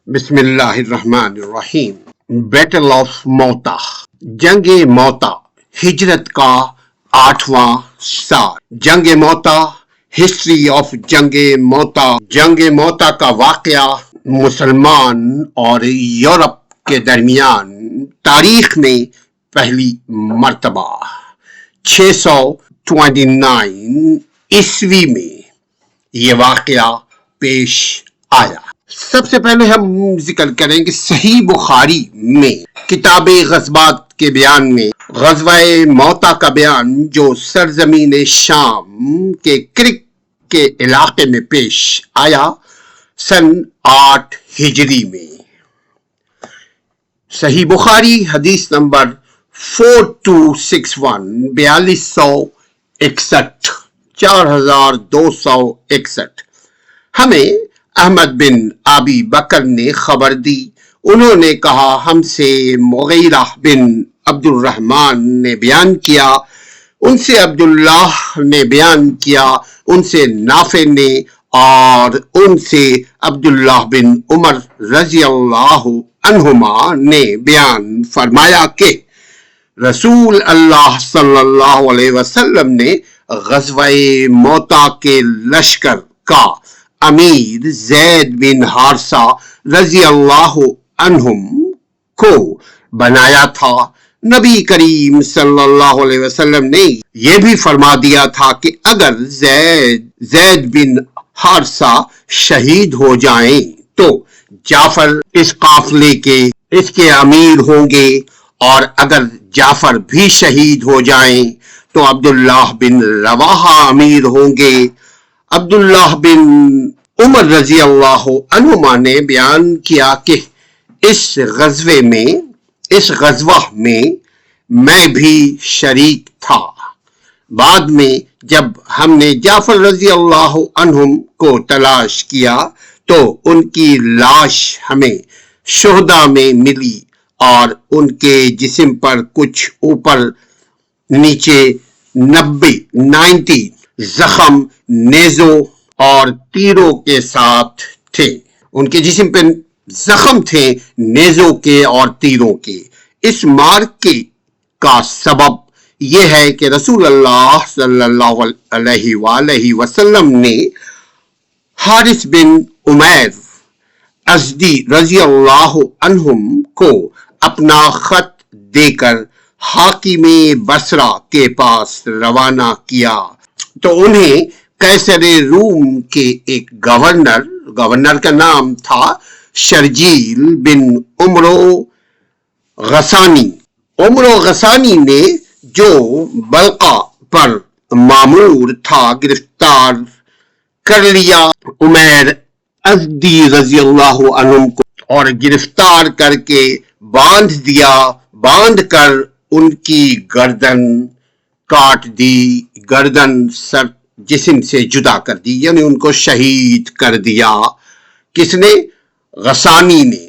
بسم اللہ الرحمن الرحیم۔ بیٹل آف موتا، جنگ موتا ہجرت کا 8واں سال۔ جنگ موتا، ہسٹری آف جنگ موتا۔ جنگ موتا کا واقعہ مسلمان اور یورپ کے درمیان تاریخ میں پہلی مرتبہ 629 عیسوی میں یہ واقعہ پیش آیا۔ سب سے پہلے ہم ذکر کریں کہ صحیح بخاری میں کتاب غزوات کے بیان میں غزوہ موتا کا بیان جو سرزمین شام کے کرک کے علاقے میں پیش آیا سن 8 ہجری میں۔ صحیح بخاری حدیث نمبر 4261 4261 4261 ہمیں احمد بن ابی بکر نے خبر دی۔ انہوں نے کہا ہم سے مغیرہ بن عبد الرحمن نے بیان کیا، ان سے عبداللہ نے بیان کیا، ان سے نافع نے اور ان سے عبداللہ بن عمر رضی اللہ عنہما نے بیان فرمایا کہ رسول اللہ صلی اللہ علیہ وسلم نے غزوہ موتا کے لشکر کا امیر زید بن حارثہ رضی اللہ عنہم کو بنایا تھا۔ نبی کریم صلی اللہ علیہ وسلم نے یہ بھی فرما دیا تھا کہ اگر زید بن حارثہ شہید ہو جائیں تو جعفر اس قافلے کے اس کے امیر ہوں گے، اور اگر جعفر بھی شہید ہو جائیں تو عبداللہ بن رواحہ امیر ہوں گے۔ عبداللہ بن عمر رضی اللہ عنہما نے بیان کیا کہ اس غزوہ میں میں بھی شریک تھا۔ بعد میں جب ہم نے جعفر رضی اللہ عنہم کو تلاش کیا تو ان کی لاش ہمیں شہداء میں ملی اور ان کے جسم پر کچھ اوپر نیچے 90 زخم نیزوں اور تیروں کے ساتھ تھے۔ ان کے جسم پہ زخم تھے نیزوں کے اور تیروں کے۔ اس مارکے کا سبب یہ ہے کہ رسول اللہ صلی اللہ علیہ وآلہ وسلم نے حارث بن عمیر ازدی رضی اللہ عنہم کو اپنا خط دے کر حاکم بصرہ کے پاس روانہ کیا تو انہیں قیصر روم کے ایک گورنر کا نام تھا شرجیل بن عمرو غسانی نے جو بلقا پر مامور تھا گرفتار کر لیا۔ عمیر ازدی رضی اللہ عنہ کو اور گرفتار کر کے باندھ کر ان کی گردن کاٹ دی، گردن سر جسم سے جدا کر دی، یعنی ان کو شہید کر دیا۔ کس نے؟ غسانی نے،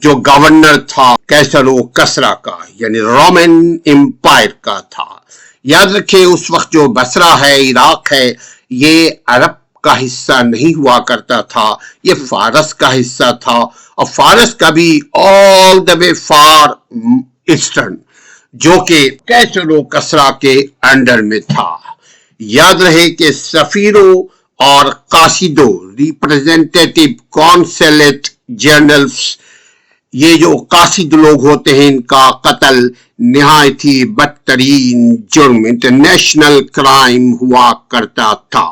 جو گورنر تھا قیصر و کسرا کا، یعنی رومن امپائر کا تھا۔ یاد رکھیں اس وقت جو بصرہ ہے، عراق ہے، یہ عرب کا حصہ نہیں ہوا کرتا تھا، یہ فارس کا حصہ تھا، اور فارس کا بھی all the way far eastern, جو کہ قیصر و کسرا کے انڈر میں تھا۔ یاد رہے کہ سفیروں اور قاصدوں، ریپریزنٹیٹیو کونسلیٹ جنرلز، یہ جو قاصد لوگ ہوتے ہیں، ان کا قتل نہایت ہی بدترین جرم، انٹرنیشنل کرائم ہوا کرتا تھا،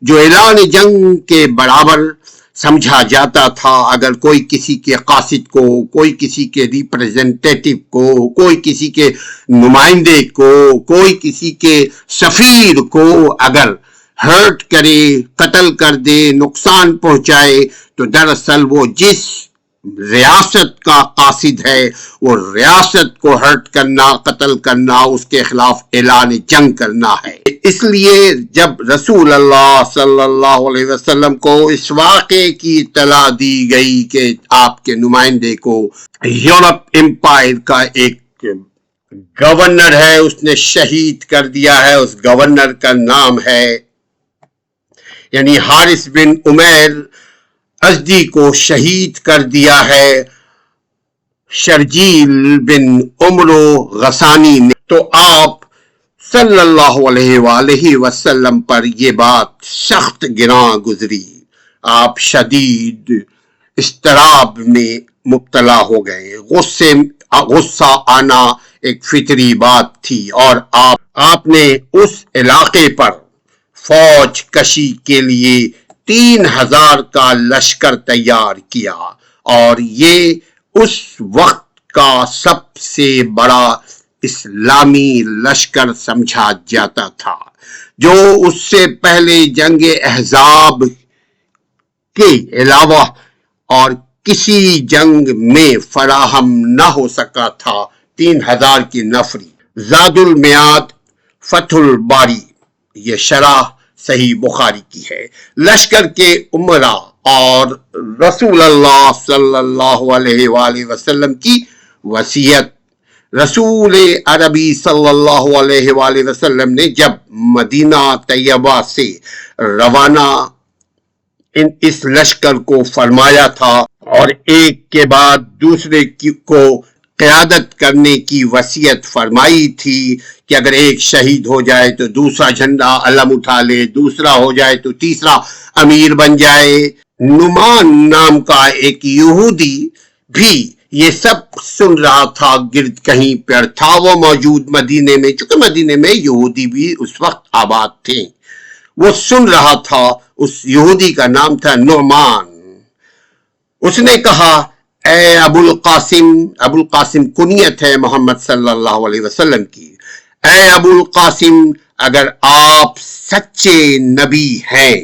جو اعلان جنگ کے برابر سمجھا جاتا تھا۔ اگر کوئی کسی کے قاصد کو، کوئی کسی کے ریپریزنٹیٹیو کو، کوئی کسی کے نمائندے کو، کوئی کسی کے سفیر کو اگر ہرٹ کرے، قتل کر دے، نقصان پہنچائے، تو دراصل وہ جس ریاست کا قاصد ہے، وہ ریاست کو ہرٹ کرنا، قتل کرنا، اس کے خلاف اعلان جنگ کرنا ہے۔ اس لیے جب رسول اللہ صلی اللہ علیہ وسلم کو اس واقعے کی اطلاع دی گئی کہ آپ کے نمائندے کو یورپ امپائر کا ایک گورنر ہے، اس نے شہید کر دیا ہے، اس گورنر کا نام ہے یعنی حارث بن عمیر ازدی کو شہید کر دیا ہے شرجیل بن عمرو غسانی نے، تو آپ صلی اللہ علیہ وآلہ وسلم پر یہ بات سخت گراں گزری۔ آپ شدید اضطراب میں مبتلا ہو گئے۔ غصہ آنا ایک فطری بات تھی، اور آپ نے اس علاقے پر فوج کشی کے لیے 3000 کا لشکر تیار کیا، اور یہ اس وقت کا سب سے بڑا اسلامی لشکر سمجھا جاتا تھا، جو اس سے پہلے جنگ احزاب کے علاوہ اور کسی جنگ میں فراہم نہ ہو سکا تھا۔ 3000 کی نفری۔ زاد المیعاد فتح الباری، یہ شرح صحیح بخاری کی ہے۔ لشکر کے امراء اور رسول اللہ صلی اللہ علیہ وآلہ وسلم کی وصیت۔ رسول عربی صلی اللہ علیہ وآلہ وسلم نے جب مدینہ طیبہ سے روانہ اس لشکر کو فرمایا تھا اور ایک کے بعد دوسرے کو قیادت کرنے کی وصیت فرمائی تھی کہ اگر ایک شہید ہو جائے تو دوسرا جھنڈا علم اٹھا لے، دوسرا ہو جائے تو تیسرا امیر بن جائے۔ نعمان نام کا ایک یہودی بھی یہ سب سن رہا تھا، گرد کہیں پر تھا وہ موجود مدینے میں، چونکہ مدینے میں یہودی بھی اس وقت آباد تھے۔ وہ سن رہا تھا، اس یہودی کا نام تھا نعمان۔ اس نے کہا، اے ابو القاسم کنیت ہے محمد صلی اللہ علیہ وسلم کی، اے ابو القاسم، اگر آپ سچے نبی ہیں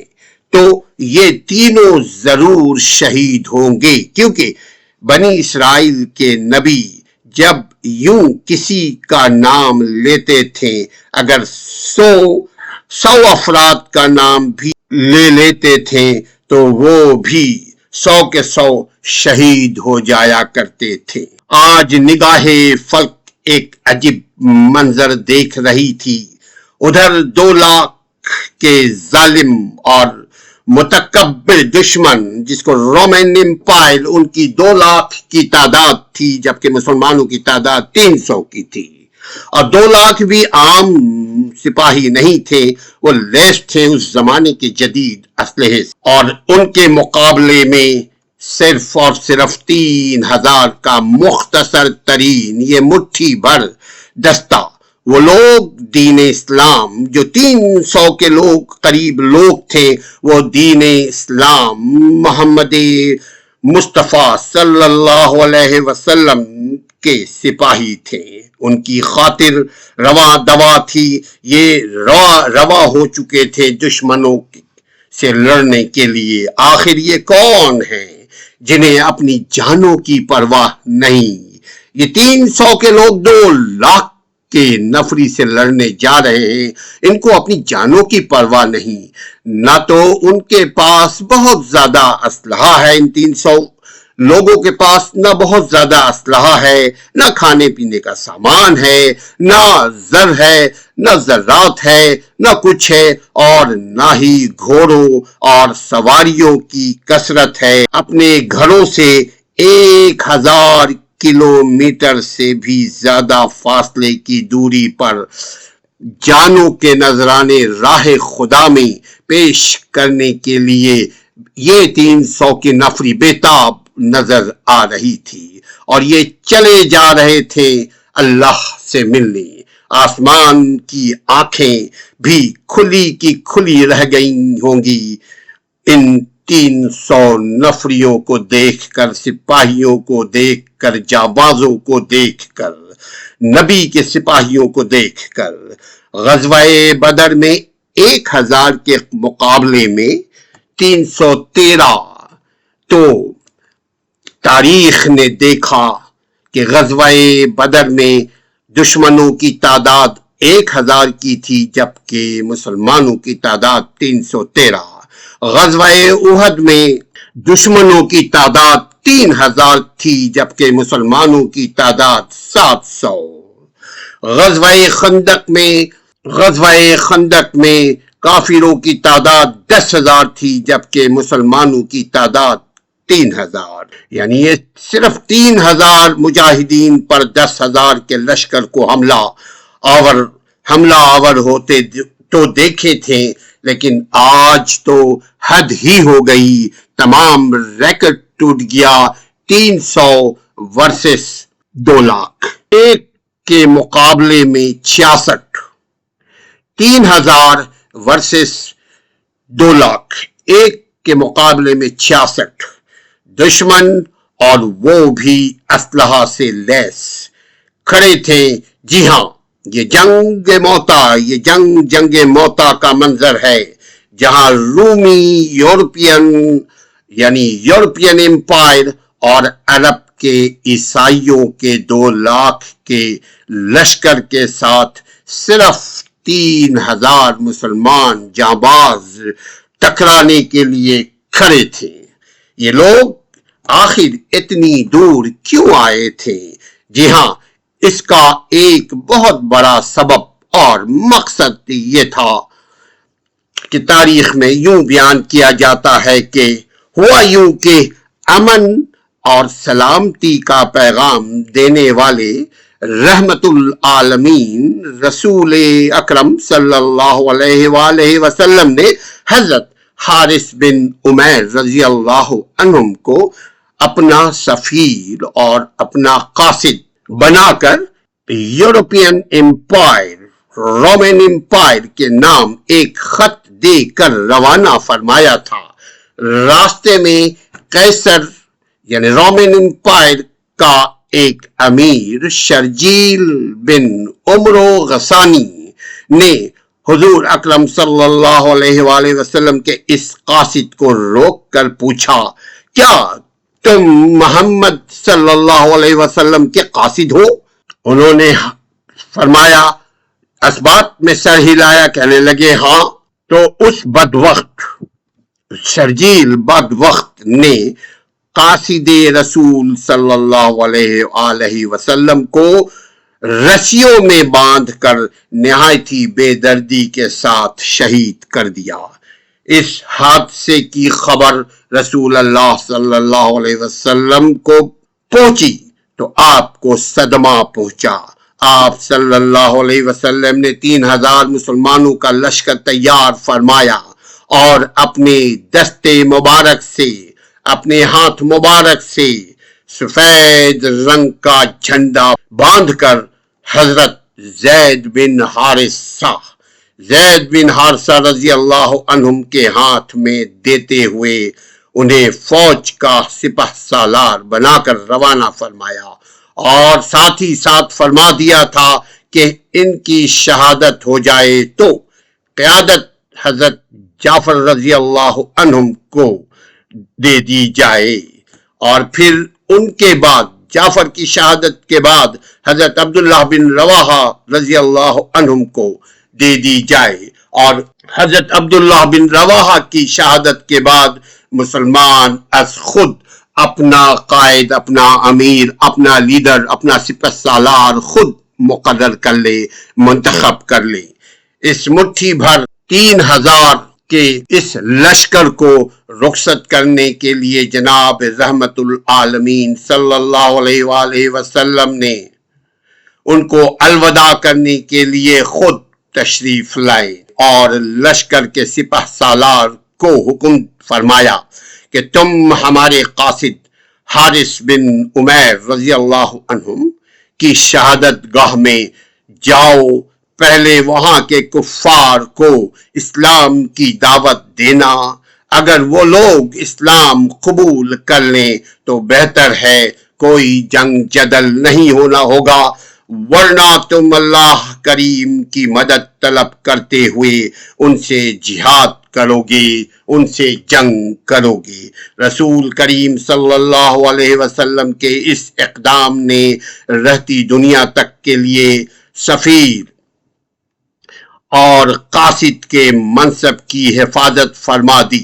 تو یہ تینوں ضرور شہید ہوں گے، کیونکہ بنی اسرائیل کے نبی جب یوں کسی کا نام لیتے تھے، اگر 100 افراد کا نام بھی لے لیتے تھے تو وہ بھی 100 کے 100 شہید ہو جایا کرتے تھے۔ آج نگاہ فلک ایک عجیب منظر دیکھ رہی تھی۔ ادھر 2 لاکھ کے ظالم اور متکبر دشمن، جس کو رومن امپائر، ان کی 2 لاکھ کی تعداد تھی، جبکہ مسلمانوں کی تعداد 300 کی تھی، اور 2 لاکھ بھی عام سپاہی نہیں تھے، وہ لیس تھے اس زمانے کے جدید اسلحے سے، اور ان کے مقابلے میں صرف اور صرف 3000 کا مختصر ترین یہ مٹھی بھر دستہ، وہ لوگ دین اسلام جو 300 کے قریب لوگ تھے، وہ دین اسلام محمد مصطفیٰ صلی اللہ علیہ وسلم کے سپاہی تھے۔ ان کی خاطر رواں دوا تھی، یہ روا ہو چکے تھے دشمنوں سے لڑنے کے لیے۔ آخر یہ کون ہیں جنہیں اپنی جانوں کی پرواہ نہیں؟ یہ 300 کے لوگ 2 لاکھ کے نفری سے لڑنے جا رہے ہیں، ان کو اپنی جانوں کی پرواہ نہیں۔ نہ تو ان کے پاس بہت زیادہ اسلحہ ہے، ان 300 لوگوں کے پاس نہ بہت زیادہ اسلحہ ہے، نہ کھانے پینے کا سامان ہے، نہ زر ہے، نہ زرات ہے، نہ کچھ ہے، اور نہ ہی گھوڑوں اور سواریوں کی کثرت ہے۔ اپنے گھروں سے 1000 کلومیٹر سے بھی زیادہ فاصلے کی دوری پر جانوں کے نذرانے راہ خدا میں پیش کرنے کے لیے یہ 300 کی نفری بےتاب نظر آ رہی تھی، اور یہ چلے جا رہے تھے اللہ سے ملنے۔ آسمان کی آنکھیں بھی کھلی کی کھلی رہ گئی ہوں گی ان 300 نفریوں کو دیکھ کر، سپاہیوں کو دیکھ کر، جانبازوں کو دیکھ کر، نبی کے سپاہیوں کو دیکھ کر۔ غزوہ بدر میں 1000 کے مقابلے میں 313، تو تاریخ نے دیکھا کہ غزوہ بدر میں دشمنوں کی تعداد 1000 کی تھی، جبکہ مسلمانوں کی تعداد 313۔ غزوہ احد میں دشمنوں کی تعداد 3000 تھی، جبکہ مسلمانوں کی تعداد 700۔ غزوہ خندق میں کافروں کی تعداد 10,000 تھی، جبکہ مسلمانوں کی تعداد 3,000، یعنی یہ صرف 3,000 مجاہدین پر 10,000 کے لشکر کو حملہ آور ہوتے تو دیکھے تھے، لیکن آج تو حد ہی ہو گئی، تمام ریکارڈ ٹوٹ گیا۔ 300 ورسس 2 لاکھ، ایک کے مقابلے میں 66، 3,000 ورسس 2 لاکھ، ایک کے مقابلے میں 66 دشمن، اور وہ بھی اسلحہ سے لیس کھڑے تھے۔ جی ہاں، یہ جنگ موتا کا منظر ہے، جہاں رومی یورپین امپائر اور عرب کے عیسائیوں کے 2 لاکھ کے لشکر کے ساتھ صرف 3,000 مسلمان جانباز ٹکرانے کے لیے کھڑے تھے۔ یہ لوگ آخر اتنی دور کیوں آئے تھے؟ جی ہاں، اس کا ایک بہت بڑا سبب اور مقصد یہ تھا کہ تاریخ میں یوں بیان کیا جاتا ہے کہ ہوا یوں کہ امن اور سلامتی کا پیغام دینے والے رحمت العالمین رسول اکرم صلی اللہ علیہ وآلہ وسلم نے حضرت حارث بن عمیر رضی اللہ عنہم کو اپنا سفیر اور اپنا قاصد بنا کر یورپین امپائر، رومن امپائر کے نام ایک خط دے کر روانہ فرمایا تھا۔ راستے میں قیصر یعنی رومن امپائر کا ایک امیر شرجیل بن عمرو غسانی نے حضور اکرم صلی اللہ علیہ وآلہ وسلم کے اس قاصد کو روک کر پوچھا، کیا تم محمد صلی اللہ علیہ وسلم کے قاصد ہو؟ انہوں نے فرمایا، اس بات میں سر ہلایا، کہنے لگے ہاں۔ تو اس شرجیل بدبخت نے قاصد رسول صلی اللہ علیہ وآلہ وسلم کو رسیوں میں باندھ کر نہایت ہی بے دردی کے ساتھ شہید کر دیا۔ اس حادثے کی خبر رسول اللہ صلی اللہ علیہ وسلم کو پہنچی تو آپ کو صدمہ پہنچا۔ آپ صلی اللہ علیہ وسلم نے 3,000 مسلمانوں کا لشکر تیار فرمایا اور اپنے دستے مبارک سے، اپنے ہاتھ مبارک سے سفید رنگ کا جھنڈا باندھ کر حضرت زید بن حارثہ رضی اللہ عنہم کے ہاتھ میں دیتے ہوئے انہیں فوج کا سپہ سالار بنا کر روانہ فرمایا، اور ساتھ ہی ساتھ فرما دیا تھا کہ ان کی شہادت ہو جائے تو قیادت حضرت جعفر رضی اللہ عنہم کو دے دی جائے، اور پھر ان کے بعد جعفر کی شہادت کے بعد حضرت عبداللہ بن رواحہ رضی اللہ عنہم کو دے دی جائے، اور حضرت عبداللہ بن رواحہ کی شہادت کے بعد مسلمان از خود اپنا قائد، اپنا امیر، اپنا لیڈر، اپنا سپہ سالار خود مقرر کر لے، منتخب کر لے۔ اس مٹھی بھر 3,000 کے اس لشکر کو رخصت کرنے کے لیے جناب رحمت العالمین صلی اللہ علیہ وآلہ وسلم نے ان کو الوداع کرنے کے لیے خود تشریف لائے، اور لشکر کے سپہ سالار کو حکم فرمایا کہ تم ہمارے قاصد حارث بن عمیر رضی اللہ عنہم کی شہادت گاہ میں جاؤ، پہلے وہاں کے کفار کو اسلام کی دعوت دینا، اگر وہ لوگ اسلام قبول کر لیں تو بہتر ہے، کوئی جنگ جدل نہیں ہونا ہوگا، ورنہ تم اللہ کریم کی مدد طلب کرتے ہوئے ان سے جہاد کرو گے، ان سے جنگ کرو گے۔ رسول کریم صلی اللہ علیہ وسلم کے اس اقدام نے رہتی دنیا تک کے لیے سفیر اور قاصد کے منصب کی حفاظت فرما دی۔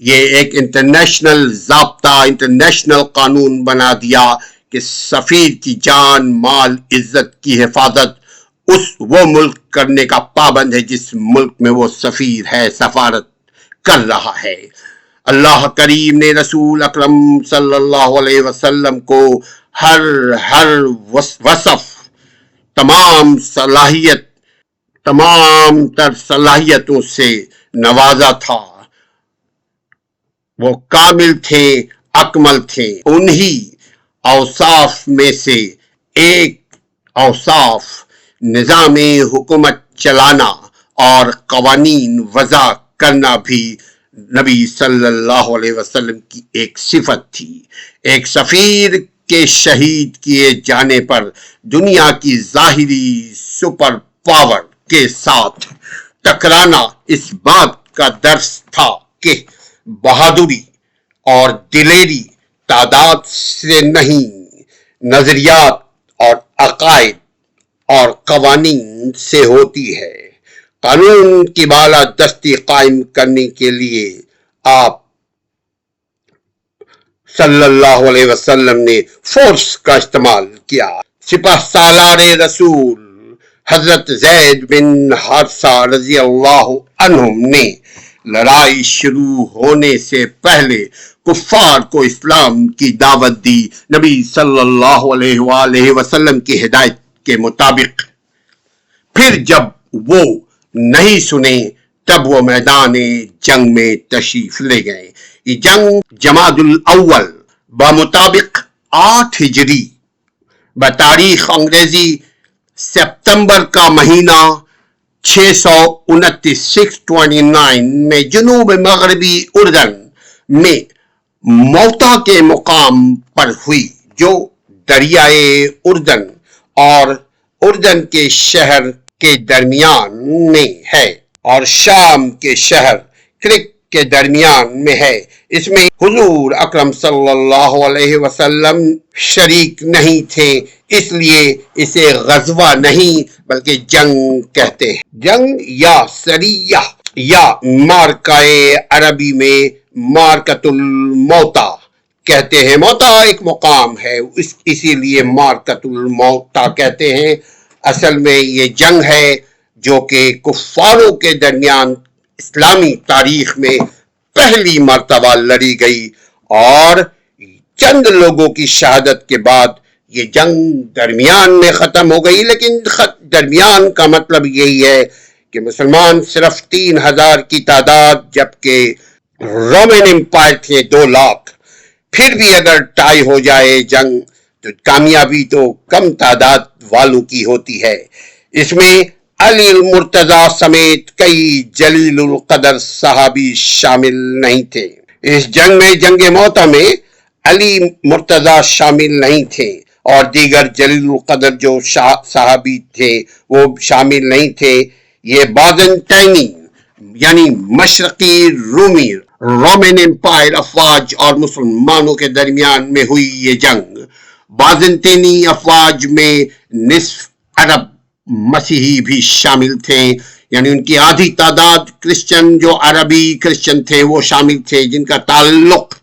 یہ ایک انٹرنیشنل ضابطہ، انٹرنیشنل قانون بنا دیا کہ سفیر کی جان، مال، عزت کی حفاظت وہ ملک کرنے کا پابند ہے جس ملک میں وہ سفیر ہے، سفارت کر رہا ہے۔ اللہ کریم نے رسول اکرم صلی اللہ علیہ وسلم کو ہر وصف، تمام تر صلاحیتوں سے نوازا تھا۔ وہ کامل تھے، اکمل تھے۔ انہی اوصاف میں سے ایک اوصاف نظام حکومت چلانا اور قوانین وضع کرنا بھی نبی صلی اللہ علیہ وسلم کی ایک صفت تھی۔ ایک سفیر کے شہید کیے جانے پر دنیا کی ظاہری سپر پاور کے ساتھ ٹکرانا اس بات کا درس تھا کہ بہادری اور دلیری تعداد سے نہیں، نظریات اور عقائد اور قوانین سے ہوتی ہے۔ قانون کی بالادستی قائم کرنے کے لیے آپ صلی اللہ علیہ وسلم نے فورس کا استعمال کیا۔ سپہ سالار رسول حضرت زید بن حارثہ رضی اللہ عنہم نے لڑائی شروع ہونے سے پہلے کفار کو اسلام کی دعوت دی، نبی صلی اللہ علیہ وآلہ وسلم کی ہدایت کے مطابق۔ پھر جب وہ نہیں سنے تب وہ میدان جنگ میں تشریف لے گئے۔ یہ جنگ جمادی الاول بمطابق 8 ہجری بتاریخ انگریزی ستمبر کا مہینہ 629 میں جنوب مغربی اردن میں موتا کے مقام پر ہوئی، جو دریائے اردن اور اردن کے شہر کے درمیان میں ہے اور شام کے شہر کرک کے درمیان میں ہے۔ اس میں حضور اکرم صلی اللہ علیہ وسلم شریک نہیں تھے، اس لیے اسے غزوہ نہیں بلکہ جنگ کہتے ہیں۔ جنگ یا سریہ یا مارکائے عربی میں مارکۃ الموتا کہتے ہیں۔ موتا ایک مقام ہے، اسی لیے مارکۃ الموتا کہتے ہیں۔ اصل میں یہ جنگ ہے جو کہ کفاروں کے درمیان اسلامی تاریخ میں پہلی مرتبہ لڑی گئی، اور چند لوگوں کی شہادت کے بعد یہ جنگ درمیان میں ختم ہو گئی۔ لیکن درمیان کا مطلب یہی ہے کہ مسلمان صرف 3000 کی تعداد، جبکہ رومن امپائر تھے 2 لاکھ۔ پھر بھی اگر ٹائی ہو جائے جنگ تو کامیابی تو کم تعداد والوں کی ہوتی ہے۔ اس میں علی المرتضیٰ سمیت کئی جلیل القدر صحابی شامل نہیں تھے۔ اس جنگ میں، جنگ موتا میں، علی مرتضیٰ شامل نہیں تھے اور دیگر جلیل القدر جو صحابی تھے وہ شامل نہیں تھے۔ یہ بازنطینی یعنی مشرقی رومن امپائر افواج اور مسلمانوں کے درمیان میں ہوئی یہ جنگ۔ بازنطینی افواج میں نصف عرب مسیحی بھی شامل تھے، یعنی ان کی آدھی تعداد کرسچن، جو عربی کرسچن تھے وہ شامل تھے، جن کا تعلق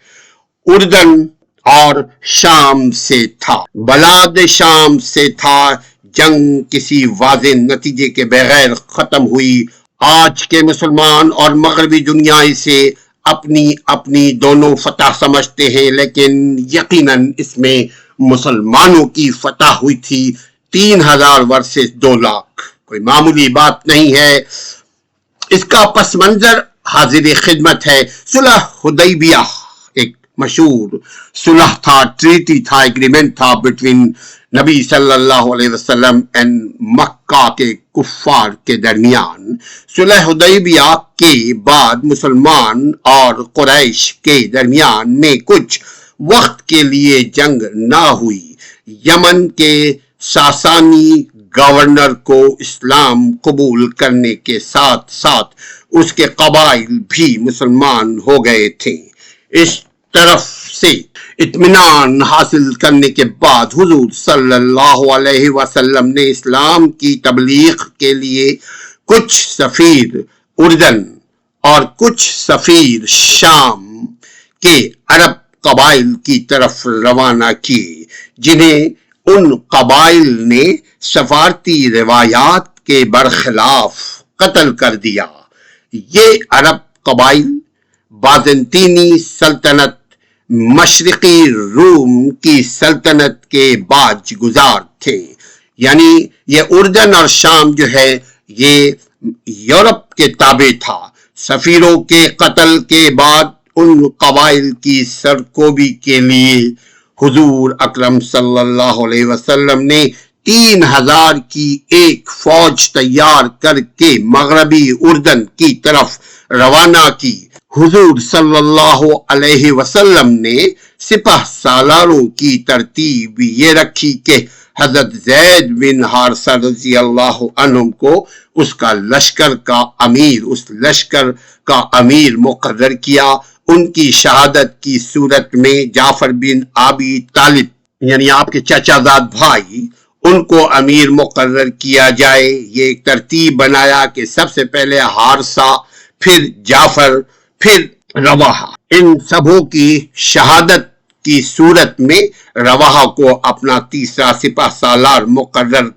اردن اور شام سے تھا، بلاد شام سے تھا۔ جنگ کسی واضح نتیجے کے بغیر ختم ہوئی۔ آج کے مسلمان اور مغربی دنیا اسے اپنی دونوں فتح سمجھتے ہیں، لیکن یقیناً اس میں مسلمانوں کی فتح ہوئی تھی۔ 3000 ورسز 2 لاکھ کوئی معمولی بات نہیں ہے۔ اس کا پس منظر حاضر خدمت ہے۔ صلح حدیبیہ ایک مشہور صلح تھا، ٹریٹی تھا، ایگریمنٹ تھا بٹوین نبی صلی اللہ علیہ وسلم اینڈ مکہ کے کفار کے درمیان۔ صلح حدیبیہ کے بعد مسلمان اور قریش کے درمیان میں کچھ وقت کے لیے جنگ نہ ہوئی۔ یمن کے ساسانی گورنر کو اسلام قبول کرنے کے ساتھ ساتھ اس کے قبائل بھی مسلمان ہو گئے تھے۔ اس طرف سے اطمینان حاصل کرنے کے بعد حضور صلی اللہ علیہ وسلم نے اسلام کی تبلیغ کے لیے کچھ سفیر اردن اور کچھ سفیر شام کے عرب قبائل کی طرف روانہ کیے، جنہیں ان قبائل نے سفارتی روایات کے برخلاف قتل کر دیا۔ یہ عرب قبائل بازنطینی سلطنت مشرقی روم کی سلطنت کے باج گزار تھے. یعنی یہ اردن اور شام جو ہے یہ یورپ کے تابع تھا. سفیروں کے قتل کے بعد ان قبائل کی سرکوبی کے لیے حضور اکرم صلی اللہ علیہ وسلم نے 3000 کی ایک فوج تیار کر کے مغربی اردن کی طرف روانہ کی. حضور صلی اللہ علیہ وسلم نے سپہ سالاروں کی ترتیب یہ رکھی کہ حضرت زید بن حارثہ رضی اللہ عنہ کو اس لشکر کا امیر مقرر کیا. ان کی شہادت کی صورت میں جعفر بن ابی طالب یعنی آپ کے چچا زاد بھائی ان کو امیر مقرر کیا جائے. یہ ایک ترتیب بنایا کہ سب سے پہلے حارثہ، پھر جعفر، پھر رواحہ. ان سبوں کی شہادت کی صورت میں رواحہ کو اپنا تیسرا سپہ سالار مقرر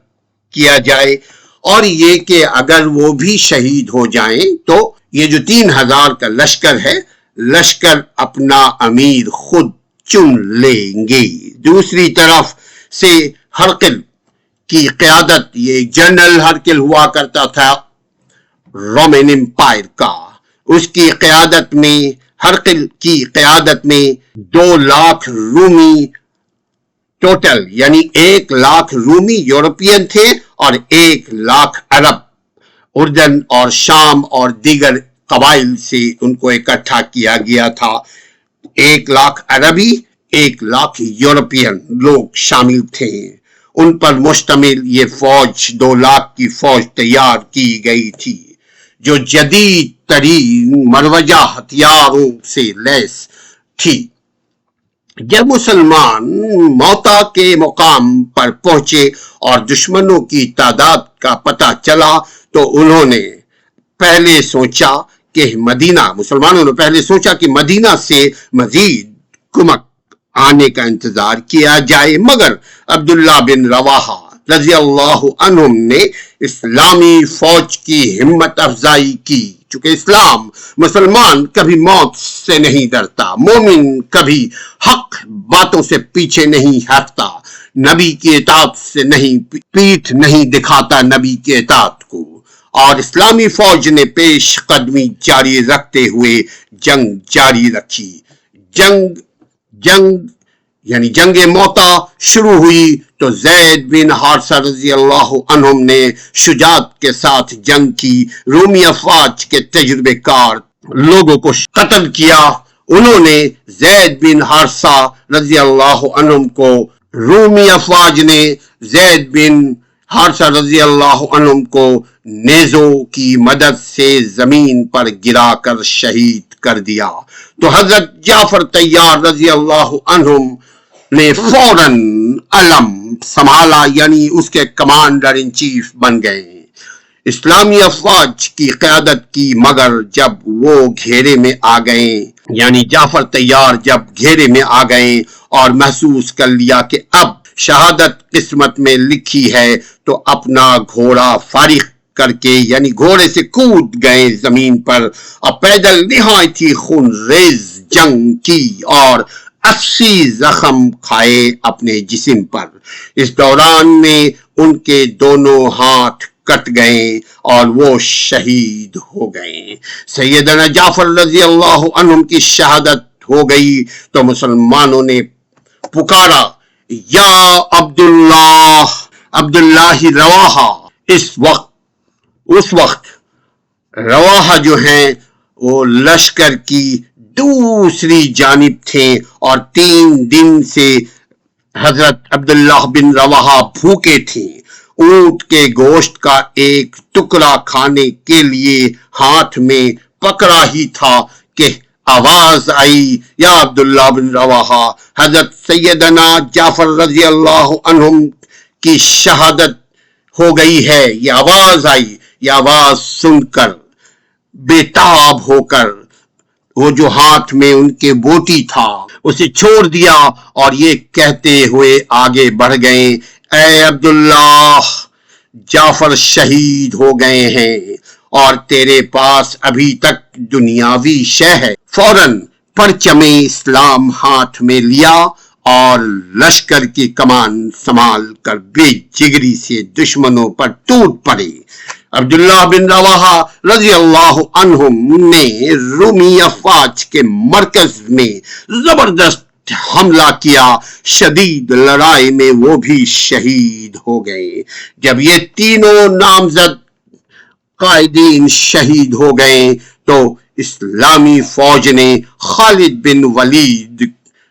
کیا جائے، اور یہ کہ اگر وہ بھی شہید ہو جائیں تو یہ جو 3000 کا لشکر ہے، لشکر اپنا امیر خود چن لیں گے. دوسری طرف سے ہرقل کی قیادت، یہ جنرل ہرقل ہوا کرتا تھا رومن امپائر کا، اس کی قیادت میں ہرقل کی قیادت میں 2 لاکھ رومی ٹوٹل، یعنی 1 لاکھ رومی یورپین تھے اور 1 لاکھ عرب اردن اور شام اور دیگر قبائل سے ان کو اکٹھا کیا گیا تھا. 1 لاکھ عربی، 1 لاکھ یورپین لوگ شامل تھے. ان پر مشتمل یہ فوج 2 لاکھ کی فوج تیار کی گئی تھی جو جدید ترین مروجہ ہتھیاروں سے لیس تھی. جب مسلمان موتا کے مقام پر پہنچے اور دشمنوں کی تعداد کا پتہ چلا تو انہوں نے پہلے سوچا کہ مسلمانوں نے پہلے سوچا کہ مدینہ سے مزید کمک آنے کا انتظار کیا جائے، مگر عبداللہ بن رواحہ رضی اللہ عنہ نے اسلامی فوج کی ہمت افزائی کی. چونکہ اسلام، مسلمان کبھی موت سے نہیں ڈرتا، مومن کبھی حق باتوں سے پیچھے نہیں ہٹتا، نبی کی اطاعت سے پیٹھ نہیں دکھاتا نبی کی اطاعت کو. اور اسلامی فوج نے پیش قدمی جاری رکھتے ہوئے جنگ جاری رکھی. جنگ موتا شروع ہوئی تو زید بن حارثہ رضی اللہ عنہ نے شجاعت کے ساتھ جنگ کی. رومی افواج کے تجربے کار لوگوں کو قتل کیا. انہوں نے زید بن حارثہ رضی اللہ عنہ کو، رومی افواج نے زید بن حارثہ رضی اللہ عنہ کو نیزوں کی مدد سے زمین پر گرا کر شہید کر دیا. تو حضرت جعفر طیار رضی اللہ عنہ نے فوراً علم سنبھالا، یعنی اس کے کمانڈر ان چیف بن گئے. اسلامی افواج کی قیادت کی، مگر جب وہ گھیرے میں آ گئے، یعنی جعفر طیار جب گھیرے میں آ گئے اور محسوس کر لیا کہ اب شہادت قسمت میں لکھی ہے، تو اپنا گھوڑا فارغ کر کے یعنی گھوڑے سے کود گئے زمین پر اور پیدل نہایت ہی خونریز جنگ کی اور 80 زخم کھائے اپنے جسم پر. اس دوران میں ان کے دونوں ہاتھ کٹ گئے اور وہ شہید ہو گئے. سیدنا جعفر رضی اللہ عنہ کی شہادت ہو گئی تو مسلمانوں نے پکارا، یا عبداللہ رواحہ. اس وقت رواحہ جو ہیں وہ لشکر کی دوسری جانب تھے اور 3 دن سے حضرت عبداللہ بن رواحہ بھوکے تھے. اونٹ کے گوشت کا ایک ٹکڑا کھانے کے لیے ہاتھ میں پکڑا ہی تھا کہ آواز آئی، یا عبداللہ بن رواحہ. حضرت سیدنا جعفر رضی اللہ عنہ کی شہادت ہو گئی ہے. یہ آواز آئی، یہ آواز سن کر بےتاب ہو کر وہ جو ہاتھ میں ان کے بوٹی تھا اسے چھوڑ دیا اور یہ کہتے ہوئے آگے بڑھ گئے، اے عبداللہ، جعفر شہید ہو گئے ہیں اور تیرے پاس ابھی تک دنیاوی شے ہے۔ فوراً پرچم اسلام ہاتھ میں لیا اور لشکر کی کمان سنبھال کر بے جگری سے دشمنوں پر ٹوٹ پڑے۔ عبداللہ بن رواحہ رضی اللہ عنہم نے رومی افواج کے مرکز میں زبردست حملہ کیا۔ شدید لڑائی میں وہ بھی شہید ہو گئے۔ جب یہ تینوں نامزد قائدین شہید ہو گئے تو اسلامی فوج نے خالد بن ولید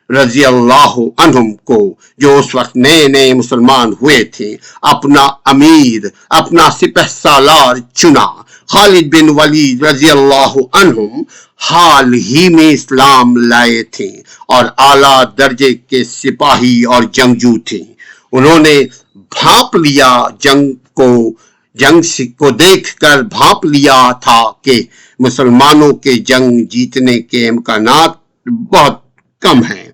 رضی اللہ عنہم کو، جو اس وقت نئے نئے مسلمان ہوئے تھے، اپنا امیر، اپنا سپہ سالار چنا۔ خالد بن ولید رضی اللہ عنہم حال ہی میں اسلام لائے تھے اور اعلیٰ درجے کے سپاہی اور جنگجو تھے۔ انہوں نے بھانپ لیا جنگ کو دیکھ کر بھانپ لیا تھا کہ مسلمانوں کے جنگ جیتنے کے امکانات بہت کم ہیں۔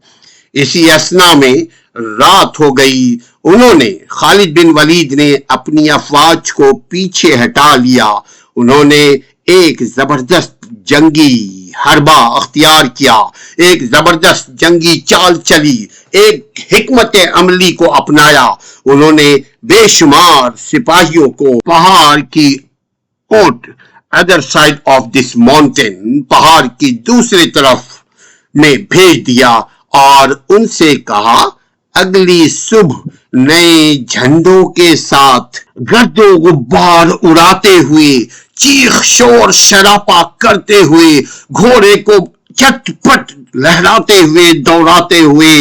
اسی اثنا میں رات ہو گئی۔ خالد بن ولید نے اپنی افواج کو پیچھے ہٹا لیا۔ انہوں نے ایک زبردست جنگی حربہ اختیار کیا، ایک زبردست جنگی چال چلی، ایک حکمت عملی کو اپنایا۔ انہوں نے بے شمار سپاہیوں کو پہاڑ کی other side of this mountain, پہاڑ کی دوسری طرف میں بھیج دیا اور ان سے کہا اگلی صبح نئے جھنڈوں کے ساتھ گرد و غبار اڑاتے ہوئے، چیخ شور شراپا کرتے ہوئے، گھوڑے کو چٹ پٹ لہراتے ہوئے دوڑاتے ہوئے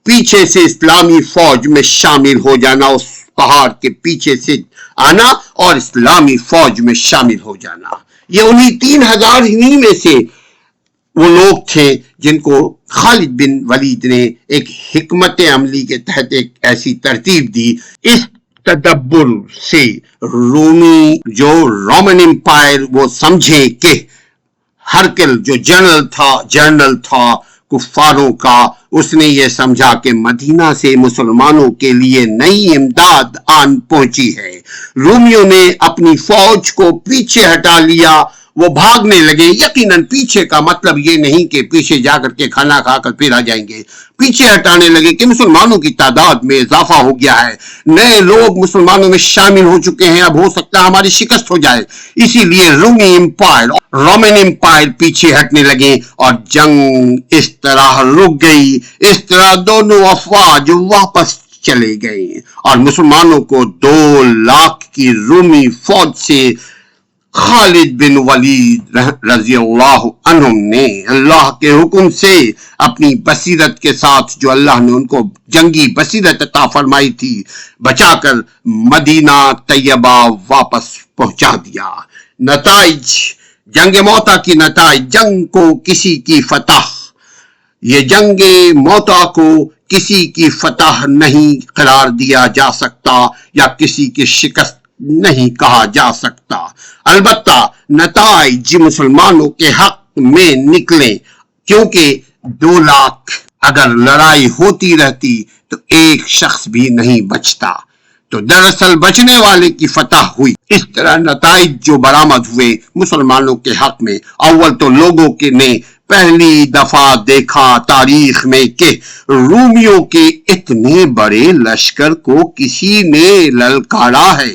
پیچھے سے اسلامی فوج میں شامل ہو جانا، اس پہاڑ کے پیچھے سے آنا اور اسلامی فوج میں شامل ہو جانا۔ یہ انہی 3000 ہی میں سے وہ لوگ تھے جن کو خالد بن ولید نے ایک حکمت عملی کے تحت ایک ایسی ترتیب دی۔ اس تدبر سے رومن امپائر وہ سمجھے کہ ہرکل جو جنرل تھا کفاروں کا، اس نے یہ سمجھا کہ مدینہ سے مسلمانوں کے لیے نئی امداد آن پہنچی ہے۔ رومیوں نے اپنی فوج کو پیچھے ہٹا لیا، وہ بھاگنے لگے۔ یقیناً پیچھے کا مطلب یہ نہیں کہ پیچھے جا کر کے کھانا کھا کر پھر آ جائیں گے، پیچھے ہٹانے لگے کہ مسلمانوں کی تعداد میں اضافہ ہو گیا ہے، نئے لوگ مسلمانوں میں شامل ہو چکے ہیں، اب ہو سکتا ہے ہماری شکست ہو جائے۔ اسی لیے رومن امپائر پیچھے ہٹنے لگے اور جنگ اس طرح رک گئی۔ اس طرح دونوں افواج واپس چلے گئے اور مسلمانوں کو 2 لاکھ کی رومی فوج سے خالد بن ولید رضی اللہ عنہم نے اللہ کے حکم سے اپنی بصیرت کے ساتھ، جو اللہ نے ان کو جنگی بصیرت عطا فرمائی تھی، بچا کر مدینہ طیبہ واپس پہنچا دیا۔ نتائج جنگ موتا کی نتائج، یہ جنگ موتا کو کسی کی فتح نہیں قرار دیا جا سکتا یا کسی کی شکست نہیں کہا جا سکتا۔ البتہ نتائج مسلمانوں کے حق میں نکلے، کیونکہ 2 لاکھ اگر لڑائی ہوتی رہتی تو ایک شخص بھی نہیں بچتا، تو دراصل بچنے والے کی فتح ہوئی۔ اس طرح نتائج جو برآمد ہوئے مسلمانوں کے حق میں، اول تو لوگوں نے پہلی دفعہ دیکھا تاریخ میں کہ رومیوں کے اتنے بڑے لشکر کو کسی نے للکارا ہے،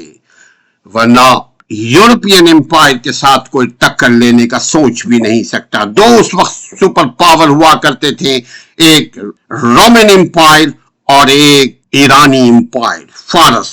ورنہ یورپین امپائر کے ساتھ کوئی ٹکر لینے کا سوچ بھی نہیں سکتا۔ 2 اس وقت سپر پاور ہوا کرتے تھے، ایک رومن امپائر اور ایک ایرانی امپائر فارس،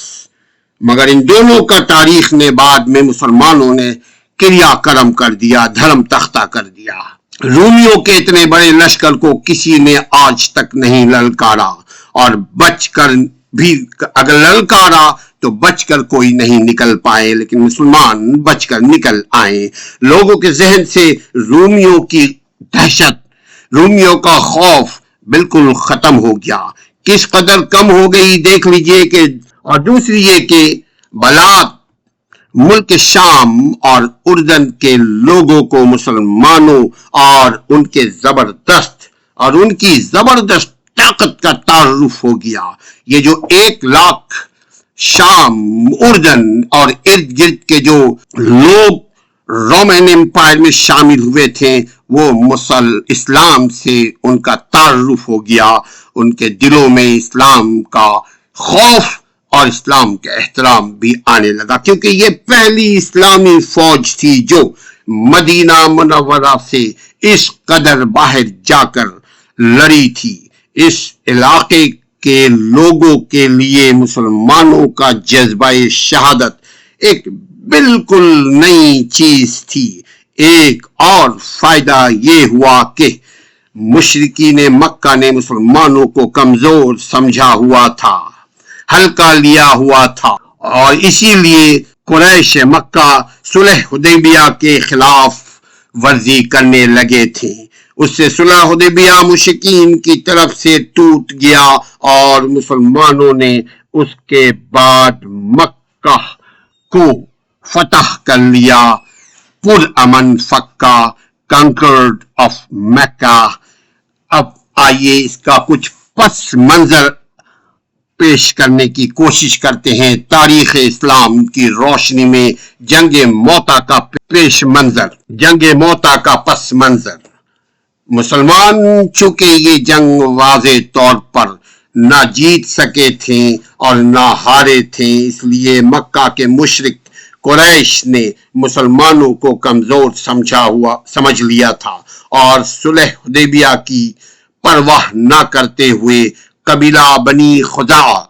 مگر ان دونوں کا تاریخ نے بعد میں مسلمانوں نے کریا کرم کر دیا، دھرم تختہ کر دیا۔ رومیوں کے اتنے بڑے لشکر کو کسی نے آج تک نہیں للکارا، اور بچ کر بھی اگر للکارا تو بچ کر کوئی نہیں نکل پائے، لیکن مسلمان بچ کر نکل آئے۔ لوگوں کے ذہن سے رومیوں کی دہشت، رومیوں کا خوف بالکل ختم ہو گیا۔ کس قدر کم ہو گئی دیکھ لیجئے کہ، اور دوسری یہ کہ بلات ملک شام اور اردن کے لوگوں کو مسلمانوں اور ان کی زبردست طاقت کا تعارف ہو گیا۔ یہ جو 1 لاکھ شام، اردن اور ارد گرد کے جو لوگ رومن امپائر میں شامل ہوئے تھے وہ اسلام سے ان کا تعارف ہو گیا، ان کے دلوں میں اسلام کا خوف اور اسلام کا احترام بھی آنے لگا، کیونکہ یہ پہلی اسلامی فوج تھی جو مدینہ منورہ سے اس قدر باہر جا کر لڑی تھی۔ اس علاقے کے لوگوں کے لیے مسلمانوں کا جذبہ شہادت ایک بالکل نئی چیز تھی۔ ایک اور فائدہ یہ ہوا کہ مشرکین مکہ نے مسلمانوں کو کمزور سمجھا ہوا تھا، ہلکا لیا ہوا تھا، اور اسی لیے قریش مکہ صلح حدیبیہ کے خلاف ورزی کرنے لگے تھے۔ اس سے صلح حدیبیہ مشرکین کی طرف سے ٹوٹ گیا اور مسلمانوں نے اس کے بعد مکہ کو فتح کر لیا، پرامن فکا، کنکرڈ آف مکہ۔ اب آئیے اس کا کچھ پس منظر پیش کرنے کی کوشش کرتے ہیں، تاریخ اسلام کی روشنی میں جنگ موتا کا پیش منظر، جنگ موتا کا پس منظر۔ مسلمان چونکہ یہ جنگ واضح طور پر نہ جیت سکے تھے اور نہ ہارے تھے، اس لیے مکہ کے مشرک قریش نے مسلمانوں کو کمزور سمجھ لیا تھا، اور صلح حدیبیہ کی پرواہ نہ کرتے ہوئے قبیلہ بنی خزاعہ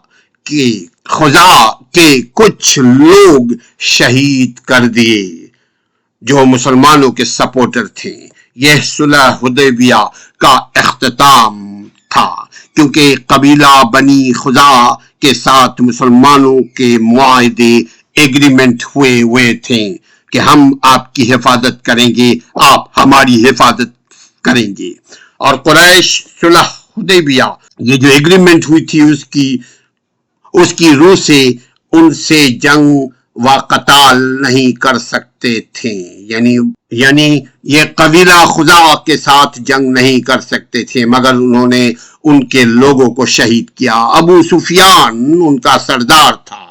کے کچھ لوگ شہید کر دیے جو مسلمانوں کے سپورٹر تھے۔ یہ صلح حدیبیہ کا اختتام تھا، کیونکہ قبیلہ بنی خزاعہ کے ساتھ مسلمانوں کے معاہدے ایگریمنٹ ہوئے تھے کہ ہم آپ کی حفاظت کریں گے، آپ ہماری حفاظت کریں گے، اور قریش صلح حدیبیہ یہ جو ایگریمنٹ ہوئی تھی اس کی روح سے ان سے جنگ و قتال نہیں کر سکتے تھے، یعنی یہ قبیلہ خزاعہ کے ساتھ جنگ نہیں کر سکتے تھے، مگر انہوں نے ان کے لوگوں کو شہید کیا۔ ابو سفیان ان کا سردار تھا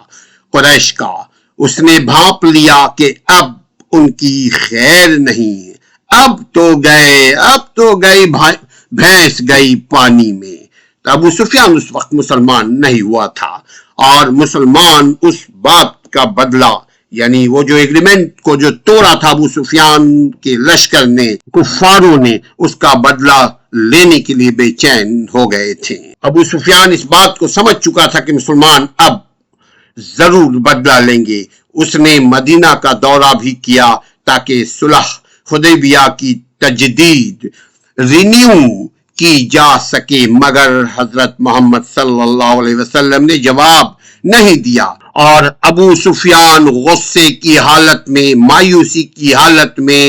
قریش کا، اس نے بھانپ لیا کہ اب ان کی خیر نہیں، اب تو گئی بھینس گئی پانی میں۔ تو ابو سفیان اس وقت مسلمان نہیں ہوا تھا، اور مسلمان اس بات کا بدلہ، یعنی وہ جو ایگریمنٹ کو جو توڑا تھا ابو سفیان کے لشکر نے، کفاروں نے، اس کا بدلہ لینے کے لیے بے چین ہو گئے تھے۔ ابو سفیان اس بات کو سمجھ چکا تھا کہ مسلمان اب ضرور بدلہ لیں گے۔ اس نے مدینہ کا دورہ بھی کیا تاکہ صلح حدیبیہ کی تجدید رینیو کی جا سکے، مگر حضرت محمد صلی اللہ علیہ وسلم نے جواب نہیں دیا، اور ابو سفیان غصے کی حالت میں، مایوسی کی حالت میں،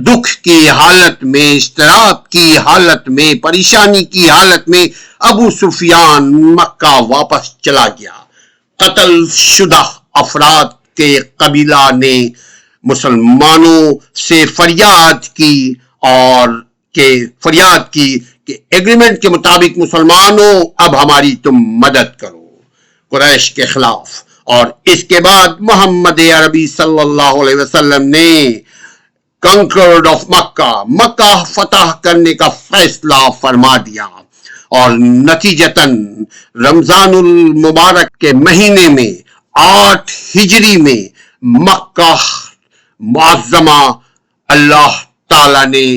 دکھ کی حالت میں، اضطراب کی حالت میں، پریشانی کی حالت میں ابو سفیان مکہ واپس چلا گیا۔ قتل شدہ افراد کے قبیلہ نے مسلمانوں سے فریاد کی کہ ایگریمنٹ کے مطابق مسلمانوں اب ہماری تم مدد کرو قریش کے خلاف، اور اس کے بعد محمد عربی صلی اللہ علیہ وسلم نے کنکرڈ آف مکہ فتح کرنے کا فیصلہ فرما دیا، اور نتیجتاً رمضان المبارک کے مہینے میں 8 ہجری میں مکہ معظمہ اللہ تعالی نے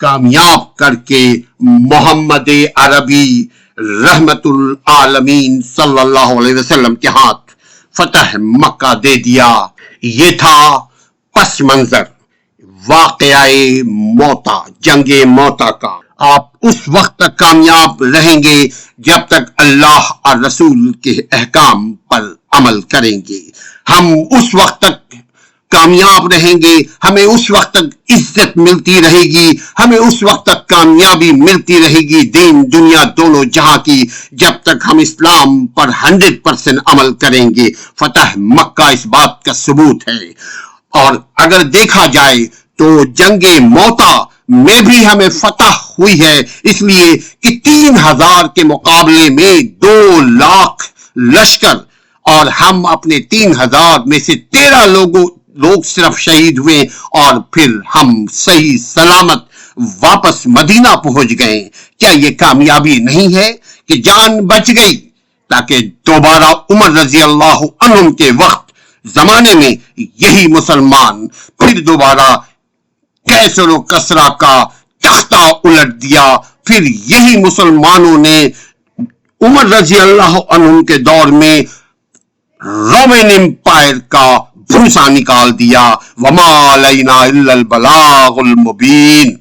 کامیاب کر کے محمد عربی رحمت العالمین صلی اللہ علیہ وسلم کے ہاتھ فتح مکہ دے دیا۔ یہ تھا پس منظر واقعہ موتا، جنگ موتا کا۔ آپ اس وقت تک کامیاب رہیں گے جب تک اللہ اور رسول کے احکام پر عمل کریں گے۔ ہم اس وقت تک کامیاب رہیں گے، ہمیں اس وقت تک عزت ملتی رہے گی، ہمیں اس وقت تک کامیابی ملتی رہے گی دین دنیا دونوں جہاں کی، جب تک ہم اسلام پر 100% عمل کریں گے۔ فتح مکہ اس بات کا ثبوت ہے، اور اگر دیکھا جائے تو جنگ موتا میں بھی ہمیں فتح ہوئی ہے، اس لیے کہ 3000 کے مقابلے میں 2 لاکھ لشکر، اور ہم اپنے 3000 میں سے لوگ صرف شہید ہوئے اور پھر ہم صحیح سلامت واپس مدینہ پہنچ گئے. کیا یہ کامیابی نہیں ہے کہ جان بچ گئی تاکہ دوبارہ عمر رضی اللہ عنہ کے وقت زمانے میں یہی مسلمان پھر دوبارہ کیسر و کسرا کا تختہ الٹ دیا. پھر یہی مسلمانوں نے عمر رضی اللہ عنہ کے دور میں رومن امپائر کا بھوسا نکال دیا. وما علینا الا البلاغ المبین.